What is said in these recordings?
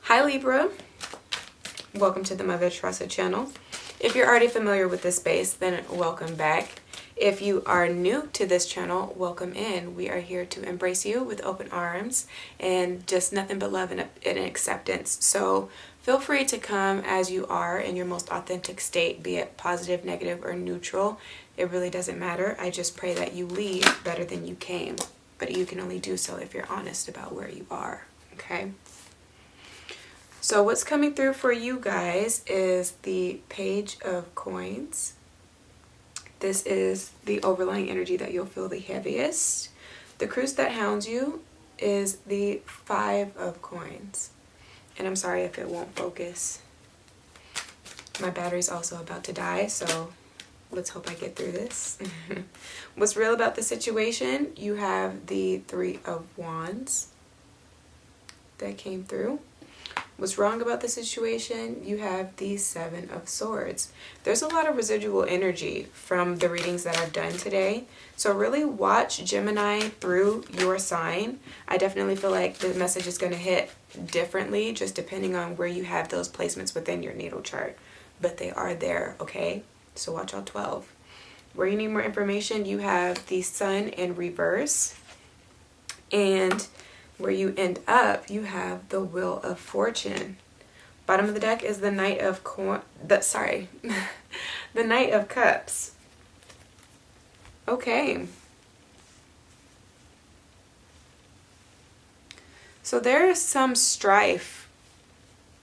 Hi Libra, welcome to the Mother Teresa channel. If you're already familiar with this space, then welcome back. If you are new to this channel, welcome in. We are here to embrace you with open arms and just nothing but love and acceptance. So feel free to come as you are in your most authentic state, be it positive, negative, or neutral. It really doesn't matter. I just pray that you leave better than you came, but you can only do so if you're honest about where you are, okay? So what's coming through for you guys is the Page of Coins. This is the overlying energy that you'll feel the heaviest. The cruise that hounds you is the Five of Coins. And I'm sorry if it won't focus. My battery's also about to die, so let's hope I get through this. What's real about the situation? You have the Three of Wands that came through. What's wrong about the situation? You have the Seven of Swords. There's a lot of residual energy from the readings that I've done today. So really watch Gemini through your sign. I definitely feel like the message is going to hit differently just depending on where you have those placements within your natal chart. But they are there, okay? So watch all 12. Where you need more information, you have the Sun in reverse. And where you end up, you have the Wheel of Fortune. Bottom of the deck is the Knight of the Knight of Cups. Okay. So there is some strife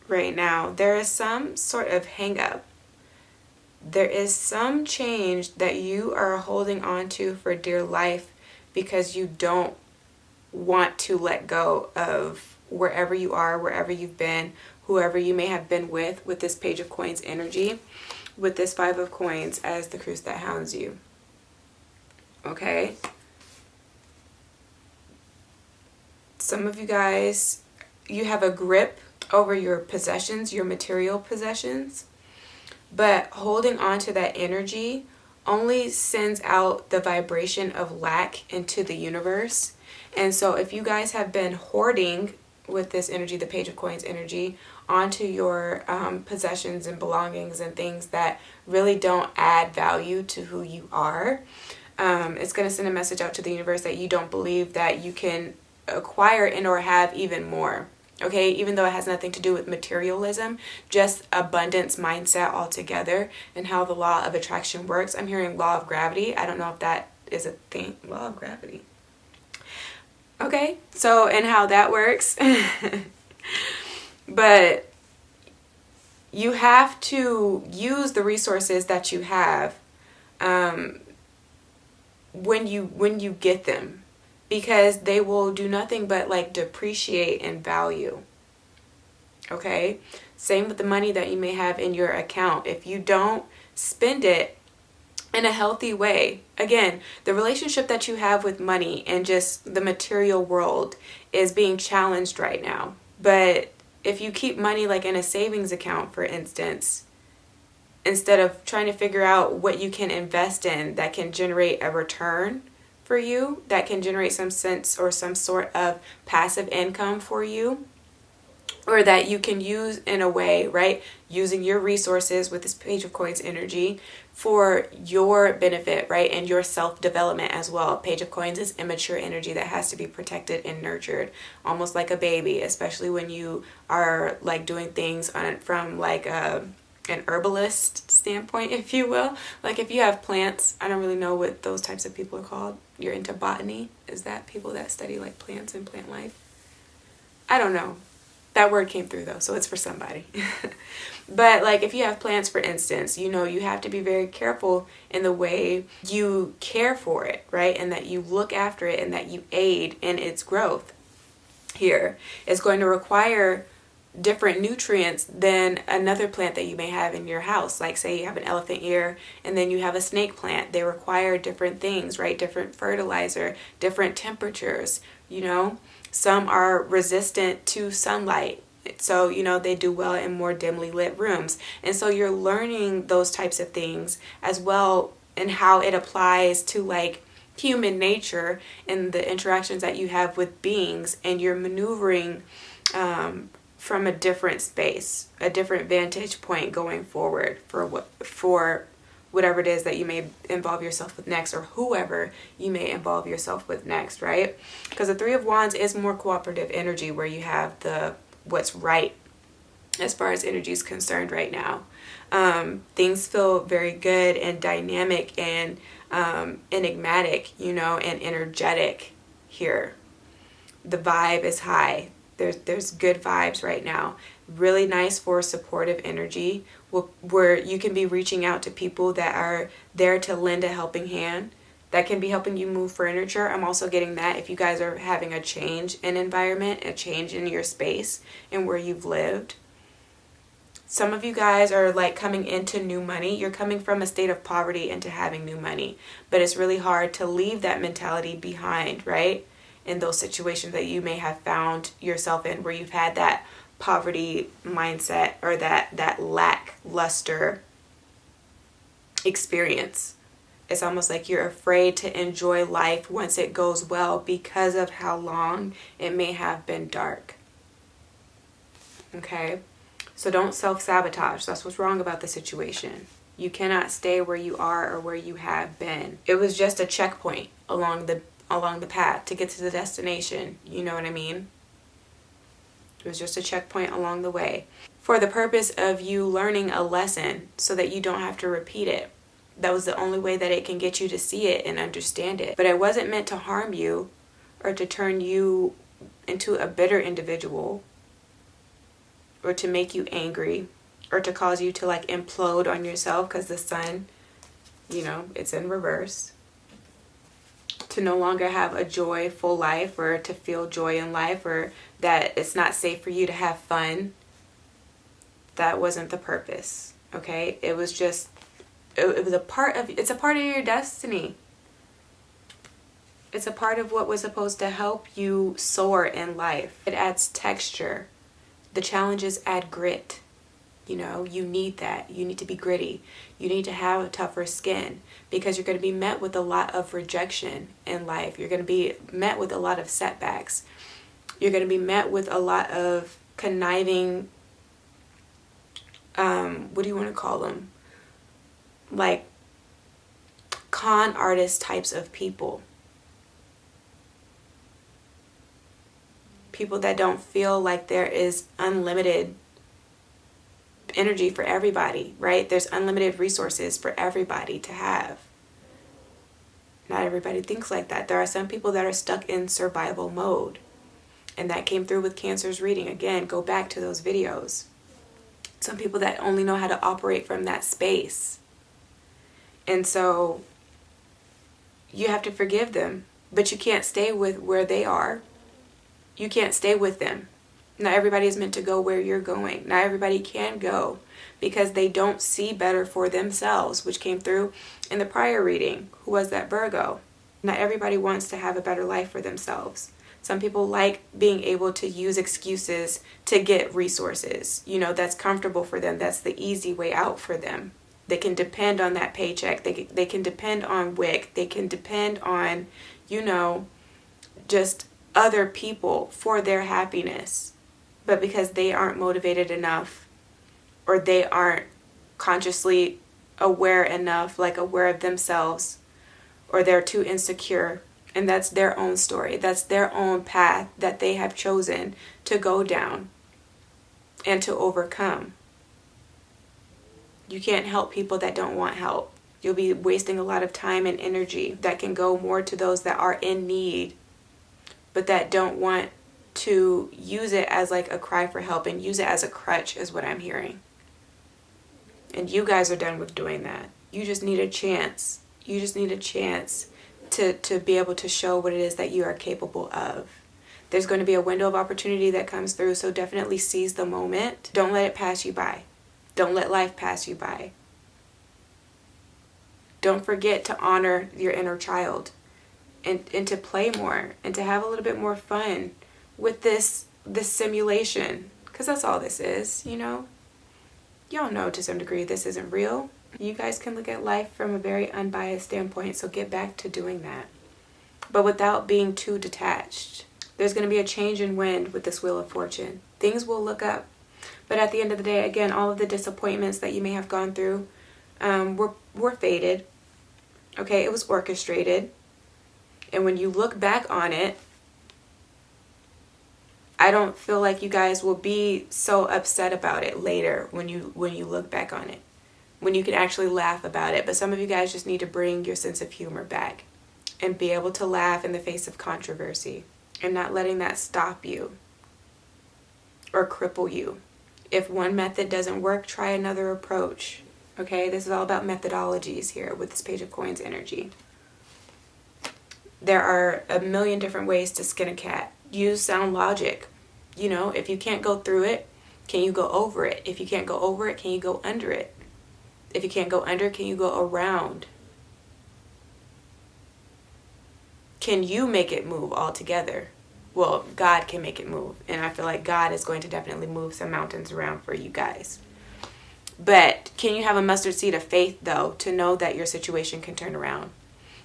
right now. There is some sort of hang up. There is some change that you are holding on to for dear life because you don't want to let go of wherever you are, wherever you've been, whoever you may have been with this Page of Coins energy, with this Five of Coins as the cruise that hounds you. Okay? Some of you guys, you have a grip over your possessions, your material possessions, but holding on to that energy only sends out the vibration of lack into the universe. And so if you guys have been hoarding with this energy, the Page of Coins energy, onto your possessions and belongings and things that really don't add value to who you are, it's going to send a message out to the universe that you don't believe that you can acquire and or have even more. Okay, even though it has nothing to do with materialism, just abundance mindset altogether and how the law of attraction works. I'm hearing law of gravity. I don't know if that is a thing. Law of gravity. Okay, so and how that works. But you have to use the resources that you have when you get them, because they will do nothing but like depreciate in value. Okay, same with the money that you may have in your account. If you don't spend it in a healthy way, again, the relationship that you have with money and just the material world is being challenged right now. But if you keep money like in a savings account, for instance, instead of trying to figure out what you can invest in that can generate a return for you, that can generate some sense or some sort of passive income for you, or that you can use in a way, right? Using your resources with this Page of Coins energy for your benefit, right? And your self-development as well. Page of Coins is immature energy that has to be protected and nurtured, almost like a baby, especially when you are like doing things from like an herbalist standpoint, if you will. Like if you have plants, I don't really know what those types of people are called. You're into botany. Is that people that study like plants and plant life? I don't know. That word came through though, so it's for somebody. But like if you have plants, for instance, you know, you have to be very careful in the way you care for it, right? And that you look after it and that you aid in its growth. Here, it's going to require different nutrients than another plant that you may have in your house. Like say you have an elephant ear and then you have a snake plant. They require different things, right? Different fertilizer, different temperatures, you know. Some are resistant to sunlight. So, you know, they do well in more dimly lit rooms. And so you're learning those types of things as well and how it applies to like human nature and the interactions that you have with beings, and you're maneuvering from a different space, a different vantage point going forward for whatever it is that you may involve yourself with next, or whoever you may involve yourself with next, right? Because the Three of Wands is more cooperative energy, where you have the what's right as far as energy is concerned right now. Things feel very good and dynamic and enigmatic, and energetic here. The vibe is high. There's good vibes right now. Really nice for supportive energy, where you can be reaching out to people that are there to lend a helping hand, that can be helping you move furniture. I'm also getting that if you guys are having a change in environment, a change in your space and where you've lived. Some of you guys are like coming into new money. You're coming from a state of poverty into having new money. But it's really hard to leave that mentality behind, right? In those situations that you may have found yourself in, where you've had that poverty mindset or that lackluster experience. It's almost like you're afraid to enjoy life once it goes well because of how long it may have been dark. Okay? So don't self-sabotage. That's what's wrong about the situation. You cannot stay where you are or where you have been. It was just a checkpoint along the path to get to the destination. You know what I mean? It was just a checkpoint along the way for the purpose of you learning a lesson so that you don't have to repeat it. That was the only way that it can get you to see it and understand it. But it wasn't meant to harm you or to turn you into a bitter individual, or to make you angry, or to cause you to like implode on yourself because the sun, it's in reverse. To no longer have a joyful life, or to feel joy in life, or that it's not safe for you to have fun. That wasn't the purpose, okay? It was just, it's a part of your destiny. It's a part of what was supposed to help you soar in life. It adds texture. The challenges add grit. You need that. You need to be gritty. You need to have a tougher skin, because you're going to be met with a lot of rejection in life. You're going to be met with a lot of setbacks. You're going to be met with a lot of conniving, what do you want to call them? Like con artist types of people. People that don't feel like there is unlimited energy for everybody, right? There's unlimited resources for everybody to have. Not everybody thinks like that. There are some people that are stuck in survival mode. And that came through with Cancer's reading. Again, go back to those videos. Some people that only know how to operate from that space. And so you have to forgive them, but you can't stay with where they are. You can't stay with them. Not everybody is meant to go where you're going. Not everybody can go because they don't see better for themselves, which came through in the prior reading. Who was that? Virgo. Not everybody wants to have a better life for themselves. Some people like being able to use excuses to get resources. That's comfortable for them. That's the easy way out for them. They can depend on that paycheck. They can depend on WIC. They can depend on, just other people for their happiness. But because they aren't motivated enough, or they aren't consciously aware enough, like aware of themselves, or they're too insecure, and that's their own story. That's their own path that they have chosen to go down and to overcome. You can't help people that don't want help. You'll be wasting a lot of time and energy that can go more to those that are in need, but that don't want to use it as like a cry for help and use it as a crutch, is what I'm hearing. And you guys are done with doing that. You just need a chance. You just need a chance to be able to show what it is that you are capable of. There's going to be a window of opportunity that comes through, so definitely seize the moment. Don't let it pass you by. Don't let life pass you by. Don't forget to honor your inner child and to play more and to have a little bit more fun with this simulation, because that's all this is. Y'all know to some degree this isn't real. You guys can look at life from a very unbiased standpoint, so get back to doing that, but without being too detached. There's going to be a change in wind with this Wheel of Fortune. Things will look up. But at the end of the day, again, all of the disappointments that you may have gone through were fated. Okay, it was orchestrated. And when you look back on it, I don't feel like you guys will be so upset about it later when you look back on it. When you can actually laugh about it. But some of you guys just need to bring your sense of humor back and be able to laugh in the face of controversy and not letting that stop you or cripple you. If one method doesn't work, try another approach. Okay, this is all about methodologies here with this Page of Coins energy. There are a million different ways to skin a cat. Use sound logic. You know, if you can't go through it, can you go over it? If you can't go over it, can you go under it? If you can't go under, can you go around? Can you make it move altogether? Well, God can make it move. And I feel like God is going to definitely move some mountains around for you guys. But can you have a mustard seed of faith, though, to know that your situation can turn around?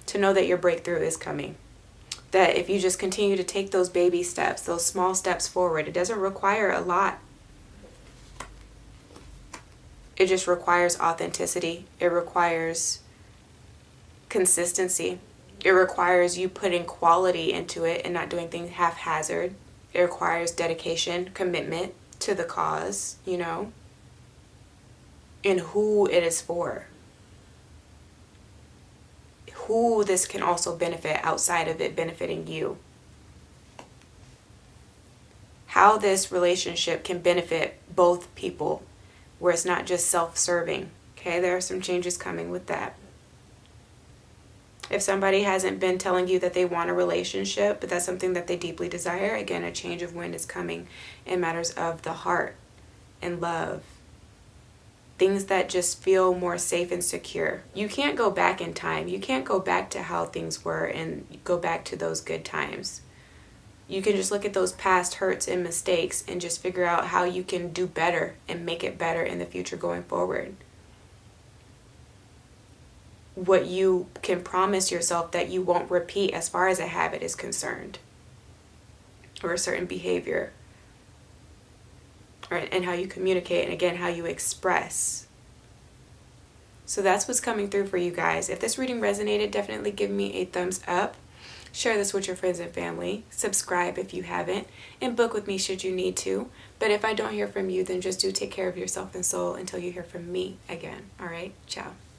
To know that your breakthrough is coming? That if you just continue to take those baby steps, those small steps forward, it doesn't require a lot. It just requires authenticity. It requires consistency. It requires you putting quality into it and not doing things haphazard. It requires dedication, commitment to the cause, you know, and who it is for. Who this can also benefit outside of it benefiting you. How this relationship can benefit both people, where it's not just self-serving. Okay, there are some changes coming with that. If somebody hasn't been telling you that they want a relationship, but that's something that they deeply desire, again, a change of wind is coming in matters of the heart and love. Things that just feel more safe and secure. You can't go back in time. You can't go back to how things were and go back to those good times. You can just look at those past hurts and mistakes and just figure out how you can do better and make it better in the future going forward. What you can promise yourself that you won't repeat as far as a habit is concerned, or a certain behavior, and how you communicate, and again, how you express. So that's what's coming through for you guys. If this reading resonated, definitely give me a thumbs up. Share this with your friends and family. Subscribe if you haven't, and book with me should you need to. But if I don't hear from you, then just do take care of yourself and soul until you hear from me again. All right, ciao.